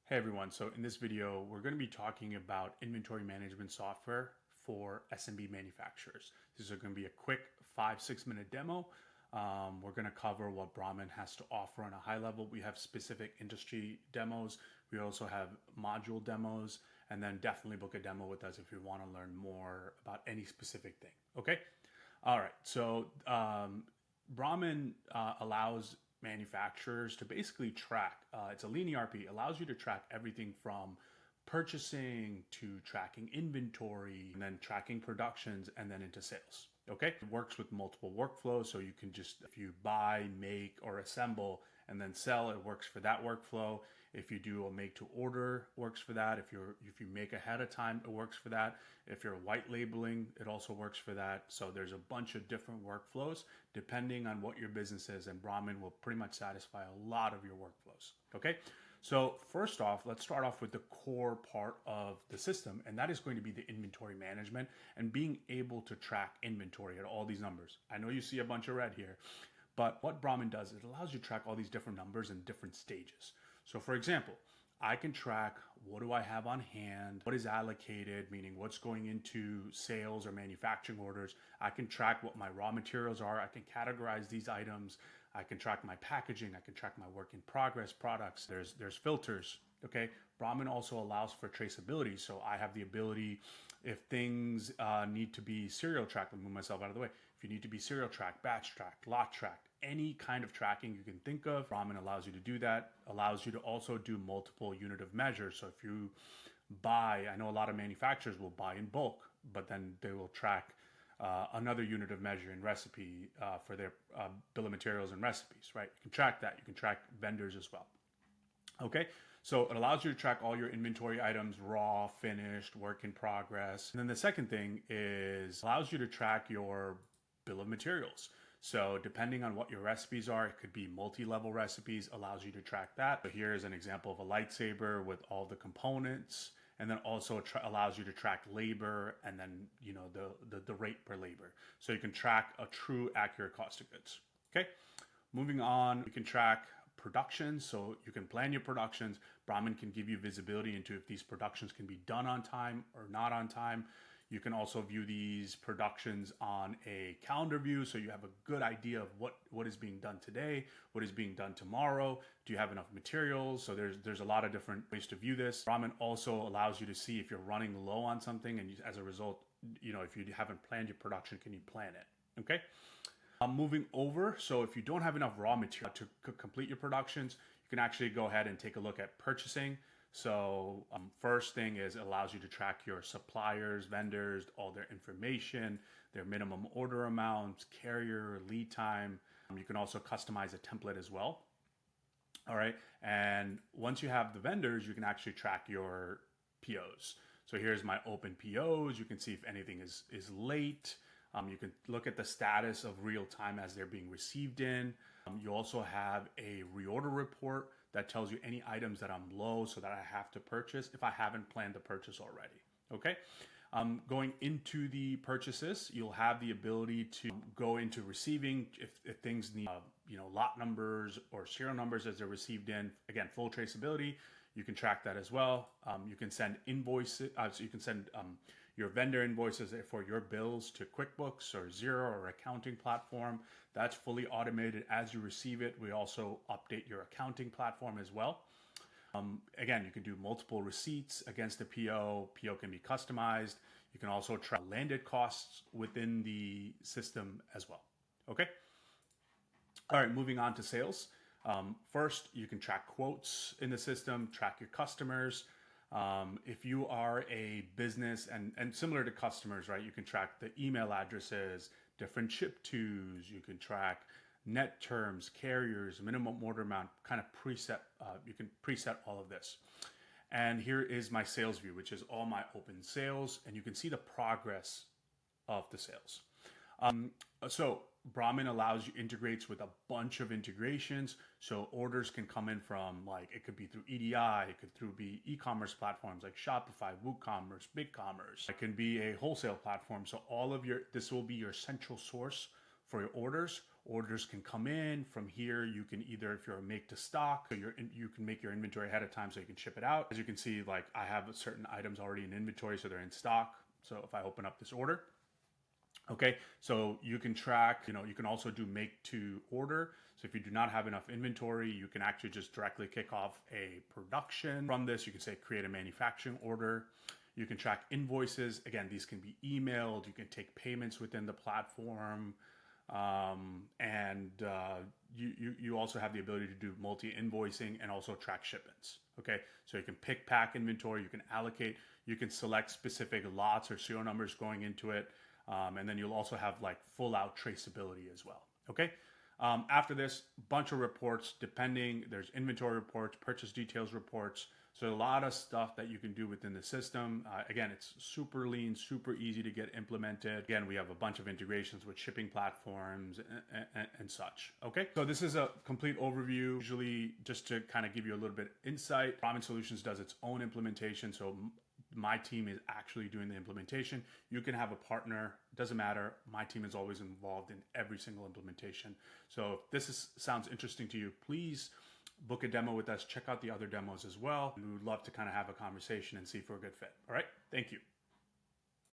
Hey everyone, so in this video, we're going to be talking about inventory management software for SMB manufacturers. This is going to be a quick 5-6 minute demo. We're going to cover what Brahmin has to offer on a high level. We have specific industry demos. We also have module demos, and then definitely book a demo with us if you want to learn more about any specific thing. Okay? All right, so Brahmin allows manufacturers to basically track. It's a lean ERP, allows you to track everything from purchasing to tracking inventory and then tracking productions and then into sales. Okay, it works with multiple workflows, so you can just, if you buy, make, or assemble and then sell, it works for that workflow. If you do a make to order, works for that. If you make ahead of time, it works for that. If you're white labeling, it also works for that. So there's a bunch of different workflows depending on what your business is, and Brahmin will pretty much satisfy a lot of your workflows. Okay, so first off, let's start off with the core part of the system, and that is going to be the inventory management and being able to track inventory at all these numbers. I know you see a bunch of red here, but what Brahmin does, it allows you to track all these different numbers in different stages. So for example, I can track what do I have on hand, what is allocated, meaning what's going into sales or manufacturing orders. I can track what my raw materials are. I can categorize these items. I can track my packaging. I can track my work in progress products. There's filters. Okay. Brahmin also allows for traceability. So I have the ability, if things need to be serial tracked, let me move myself out of the way. If you need to be serial tracked, batch tracked, lot tracked, any kind of tracking you can think of, Brahmin allows you to do that, allows you to also do multiple unit of measures. So if you buy, I know a lot of manufacturers will buy in bulk, but then they will track another unit of measure in recipe for their bill of materials and recipes, right? You can track that. You can track vendors as well. Okay, so it allows you to track all your inventory items, raw, finished, work in progress. And then the second thing is allows you to track your bill of materials. So depending on what your recipes are, it could be multi-level recipes, allows you to track that. So here is an example of a lightsaber with all the components, and then also allows you to track labor and then, you know, the rate per labor. So you can track a true accurate cost of goods. Okay, moving on, you can track productions, so you can plan your productions. Brahmin can give you visibility into if these productions can be done on time or not on time. You can also view these productions on a calendar view, so you have a good idea of what is being done today, what is being done tomorrow. Do you have enough materials? So there's a lot of different ways to view this. Brahmin also allows you to see if you're running low on something, and as a result, you know, if you haven't planned your production, can you plan it? Okay. Moving over, so if you don't have enough raw material to complete your productions, you can actually go ahead and take a look at purchasing. So first thing is it allows you to track your suppliers, vendors, all their information, their minimum order amounts, carrier, lead time. You can also customize a template as well. All right. And once you have the vendors, you can actually track your POs. So here's my open POs. You can see if anything is late. You can look at the status of real time as they're being received in. You also have a reorder report that tells you any items that I'm low so that I have to purchase if I haven't planned the purchase already. Okay. Going into the purchases, you'll have the ability to go into receiving if things need, lot numbers or serial numbers as they're received in. Again, full traceability. You can track that as well. You can send invoices, so you can send your vendor invoices for your bills to QuickBooks or Xero or accounting platform. That's fully automated as you receive it. We also update your accounting platform as well. Again, you can do multiple receipts against the PO. PO can be customized. You can also track landed costs within the system as well. Okay. All right, moving on to sales. First, you can track quotes in the system, track your customers. If you are a business and similar to customers, right, you can track the email addresses, different ship tos, you can track net terms, carriers, minimum order amount, kind of preset. You can preset all of this. And here is my sales view, which is all my open sales, and you can see the progress of the sales. So Brahmin integrates with a bunch of integrations. So orders can come in from, like, it could be through EDI, it could be e-commerce platforms like Shopify, WooCommerce, BigCommerce. It can be a wholesale platform. So this will be your central source for your orders. Orders can come in from here. You can either, if you're a make to stock, you can make your inventory ahead of time so you can ship it out. As you can see, like I have certain items already in inventory, so they're in stock. So if I open up this order, okay, so you can track, you can also do make to order. So if you do not have enough inventory, you can actually just directly kick off a production. From this, you can say create a manufacturing order. You can track invoices. Again, these can be emailed. You can take payments within the platform. You also have the ability to do multi-invoicing and also track shipments. Okay, so you can pick, pack inventory. You can allocate. You can select specific lots or serial numbers going into it. And then you'll also have like full out traceability as well. Okay. After this, bunch of reports, there's inventory reports, purchase details reports. So a lot of stuff that you can do within the system. Again, it's super lean, super easy to get implemented. Again, we have a bunch of integrations with shipping platforms and such. Okay, so this is a complete overview. Usually, just to kind of give you a little bit of insight, Brahmin Solutions does its own implementation. So my team is actually doing the implementation. You can have a partner, doesn't matter. My team is always involved in every single implementation. So if this sounds interesting to you, please book a demo with us. Check out the other demos as well. We would love to kind of have a conversation and see if we're a good fit. All right, thank you.